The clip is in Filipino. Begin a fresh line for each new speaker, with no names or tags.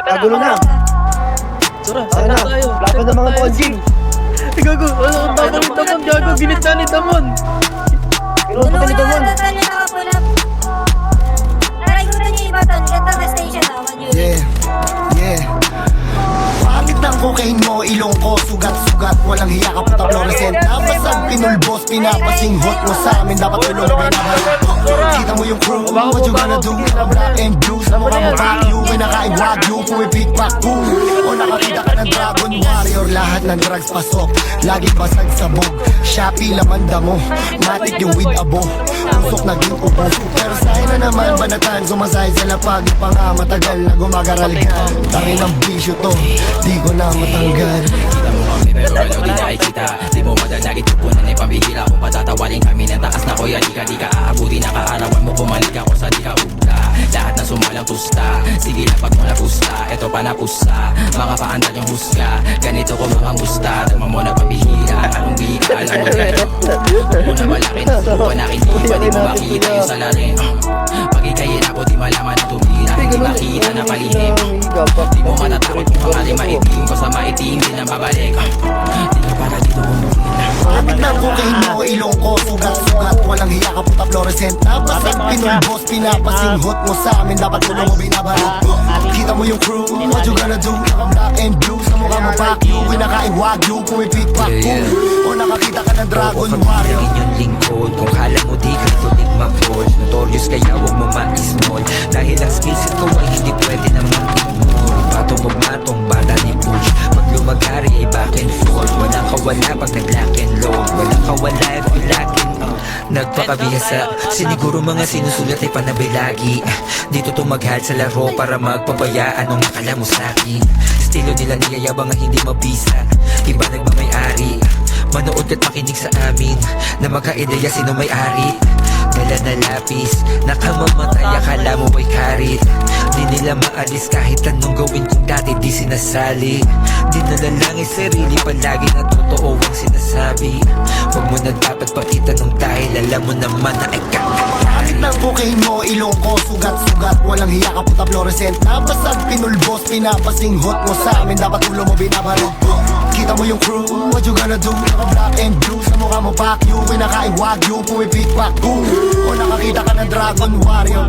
Kagulo na.
Tara,
Sana,
sana tayo.
laban ng mga konjing.
Gago, ano ang tama ni Damon? Gago, ginit na ni Damon.
Pinuha pa ni Damon.
Yeah, yeah. Pangit ng cocaine mo, ilong ko, sugat-sugat. Walang hiya ka puta fluorescent. Napasang pinulbos, pinapasinghot mo sa amin. Dapat tulong binabalik. Kita mo yung crew, what you gonna do? Black and blue, sa mukha mo vacuum. Pinakain wagyu, pumipik pakboom. O nakakita ka ng Dragon Warrior. Lahat ng drugs pasok, lagi basag sabog. Shopee laman damo, matik yung weed abo. Usok naging upo. Pero sa'yo na naman banatan, sumasay sa lapag. Pa nga matagal na gumagaral ka. Tangin ng bisyo to, di ko na matanggal.
Kita mo kami pero alam di nakikita. Di mo madadagit tupunan ay pambihira. Kung patatawaling kami ng taas na kuya. Di ka aabuti na kaarawan mo. Pumalik ako sa di ka ugla. Lahat na sumalang tusta. Sige lang pag mo napusta. Eto pa napusta. Mga paandal yung husga. Ganito ko mga musta. Tama mo na pambihira. Kung di ka alam mo na. Huwag mo na malakin. Subukan akin di ba di mo makita yung salarin. Pag ikayin ako di malaman na tumira. Hindi makita na palihim. Di mo matatakot kung pangali maitim ko sa maitim. Di na babalik. Di ka para dito umuwi.
Pangit ng cocaine mo, ilong ko, sugat-sugat. Walang hiya ka puta fluorescent. Napasang pinulbos, pinapasinghot mo sa amin. Dapat tulong mo binabalik. Kita mo yung crew, what you gonna do? Black and blue, sa mukha mo vacuum. Pinakain wagyu, pumipik pakboom. O nakakita ka ng Dragon Warrior.
Pag inyong lingkod, kung kala mo di ka tulig mag-fall. Notorious kaya huwag mo ma-small. Dahil ang skillset ko ay hindi pwede na mag-ignore. Patong magmatong bata ni Push. Pag lumagari ay back and forth. Walang kawala pag nag-lock and load. Walang kawala if you lock and nagpakabihasa. Siniguro mga sinusulat ay panabay lagi. Dito tumaghal sa laro para magpabayaan ang akala mo sa'kin. Estilo nila niyayabang ang hindi mabisa. Iba nagmamayari. Manood ka't makinig sa amin na magka-ideya sino may-ari. Dala na lapis, nakamamatay akala mo ay karit. Di nila maalis kahit anong gawin kung dati di sinasali. Di nalalangin sarili palagi na totoo ang sinasabi. Huwag mo na dapat pakita nung dahil alam mo naman na ay
Pangit ng cocaine mo, ilong ko, sugat-sugat. Walang hiya ka puta fluorescent. Napasag pinulbos, pinapasinghot mo sa amin. Dapat tulong mo binabalik. Kita mo yung crew, what you gonna do? Black and blue, sa mukha mo vacuum. Pinakain wagyu, pumipik pakboom. O nakakita ka ng Dragon Warrior.